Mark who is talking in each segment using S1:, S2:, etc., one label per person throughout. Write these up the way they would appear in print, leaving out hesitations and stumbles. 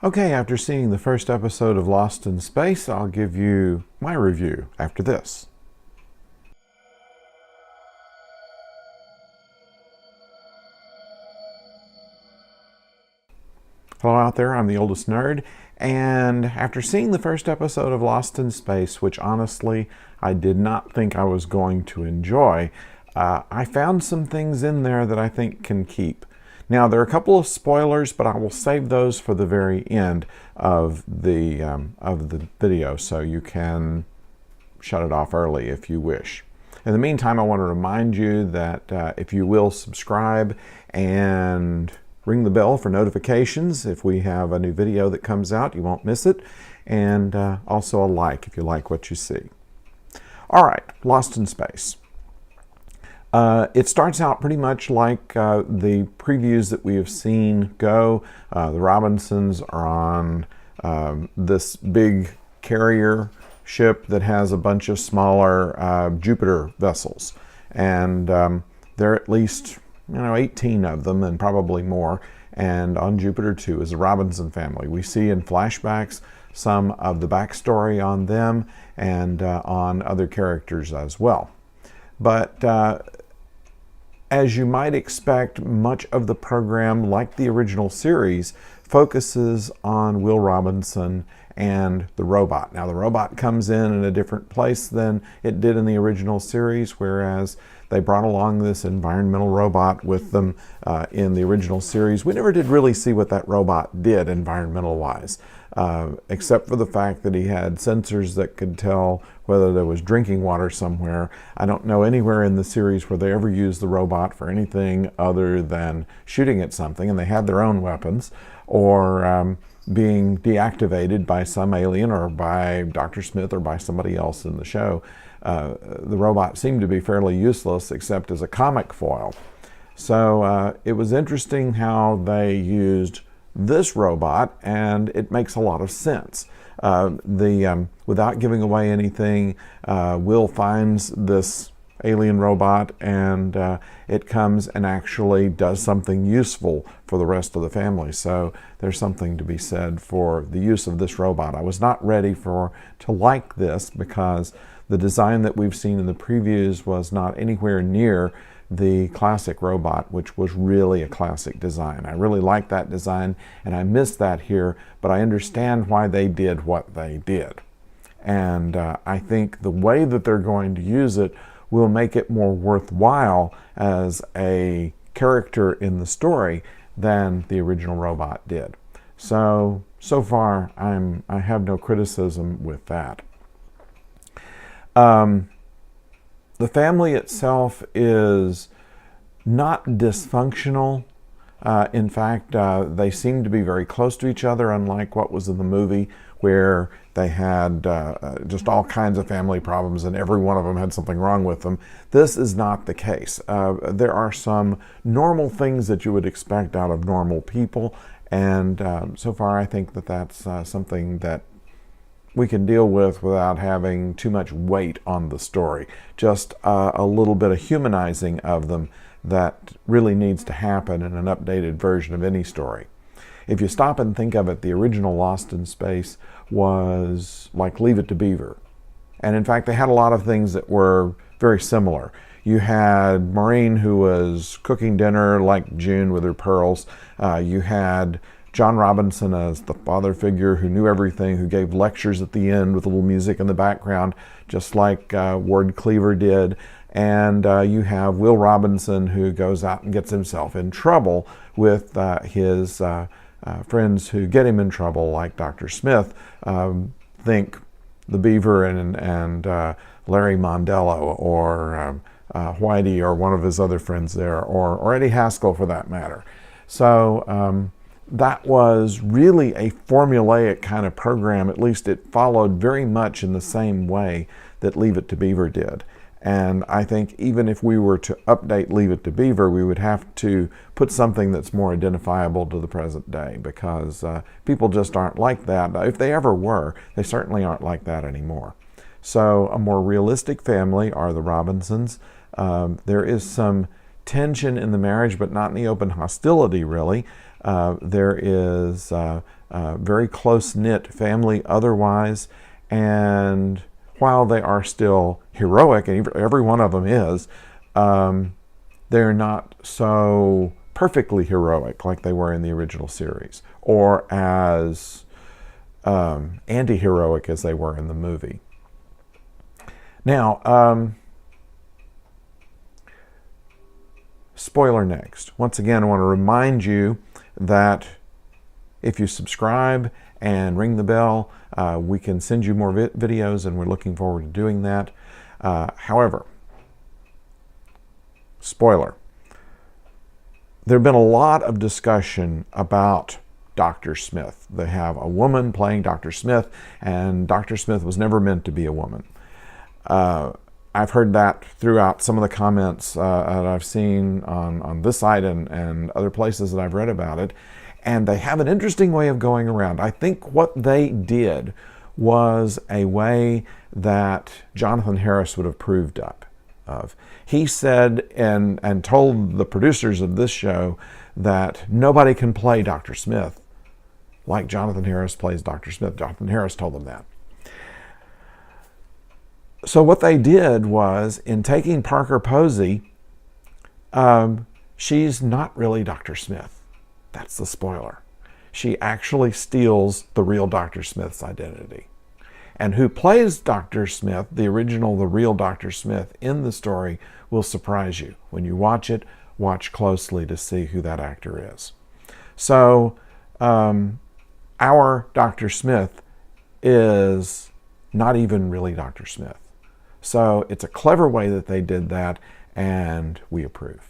S1: Okay, after seeing the first episode of Lost in Space, I'll give you my review after this. Hello out there, I'm the oldest nerd, and after seeing the first episode of Lost in Space, which honestly I did not think I was going to enjoy, I found some things in there that I think can keep. Now, there are a couple of spoilers, but I will save those for the very end of the video, so you can shut it off early if you wish. In the meantime, I want to remind you that if you will subscribe and ring the bell for notifications if we have a new video that comes out, you won't miss it, and also a like if you like what you see. All right, Lost in Space. It starts out pretty much like the previews that we have seen go. The Robinsons are on this big carrier ship that has a bunch of smaller Jupiter vessels, and there are at least 18 of them and probably more. And on Jupiter 2 is the Robinson family. We see in flashbacks some of the backstory on them and on other characters as well. But as you might expect, much of the program, like the original series, focuses on Will Robinson and the robot. Now, the robot comes in a different place than it did in the original series, whereas they brought along this environmental robot with them in the original series. We never did really see what that robot did environmental-wise, except for the fact that he had sensors that could tell whether there was drinking water somewhere. I don't know anywhere in the series where they ever used the robot for anything other than shooting at something, and they had their own weapons, or being deactivated by some alien or by Dr. Smith or by somebody else in the show. The robot seemed to be fairly useless except as a comic foil. So it was interesting how they used this robot, and it makes a lot of sense. Without giving away anything, Will finds this alien robot, and it comes and actually does something useful for the rest of the family. So there's something to be said for the use of this robot. I was not ready to like this because the design that we've seen in the previews was not anywhere near the classic robot, which was really a classic design. I really like that design, and I miss that here, but I understand why they did what they did. And I think the way that they're going to use it will make it more worthwhile as a character in the story than the original robot did. So far, I have no criticism with that. The family itself is not dysfunctional. In fact, they seem to be very close to each other, unlike what was in the movie, where they had just all kinds of family problems and every one of them had something wrong with them. This is not the case. There are some normal things that you would expect out of normal people, and so far I think that that's something that we can deal with without having too much weight on the story. Just a little bit of humanizing of them that really needs to happen in an updated version of any story. If you stop and think of it, the original Lost in Space was like Leave It to Beaver. And in fact, they had a lot of things that were very similar. You had Maureen, who was cooking dinner like June with her pearls. You had John Robinson as the father figure who knew everything, who gave lectures at the end with a little music in the background, just like Ward Cleaver did. And you have Will Robinson, who goes out and gets himself in trouble with his friends who get him in trouble, like Dr. Smith. Think the Beaver and Larry Mondello, or Whitey, or one of his other friends there, or Eddie Haskell for that matter. So that was really a formulaic kind of program. At least it followed very much in the same way that Leave It to Beaver did. And I think even if we were to update Leave It to Beaver, we would have to put something that's more identifiable to the present day, because people just aren't like that. If they ever were, they certainly aren't like that anymore. So a more realistic family are the Robinsons. There is some tension in the marriage, but not in the open hostility, really. There is very close-knit family otherwise, and while they are still heroic, and every one of them is, they're not so perfectly heroic like they were in the original series, or as anti-heroic as they were in the movie. Now, spoiler next. Once again, I want to remind you that if you subscribe and ring the bell, we can send you more videos, and we're looking forward to doing that. However, spoiler, there have been a lot of discussion about Dr. Smith. They have a woman playing Dr. Smith, and Dr. Smith was never meant to be a woman. I've heard that throughout some of the comments that I've seen on this site and other places that I've read about it. And they have an interesting way of going around. I think what they did was a way that Jonathan Harris would have approved of. He said and told the producers of this show that nobody can play Dr. Smith like Jonathan Harris plays Dr. Smith. Jonathan Harris told them that. So what they did was, in taking Parker Posey, she's not really Dr. Smith. That's the spoiler. She actually steals the real Dr. Smith's identity. And who plays Dr. Smith, the original, the real Dr. Smith in the story, will surprise you. When you watch it, watch closely to see who that actor is. So, our Dr. Smith is not even really Dr. Smith. So it's a clever way that they did that, and we approve.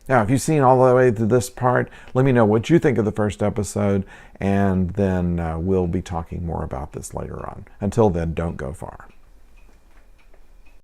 S1: Now, if you've seen all the way to this part, let me know what you think of the first episode, and then we'll be talking more about this later on. Until then, don't go far.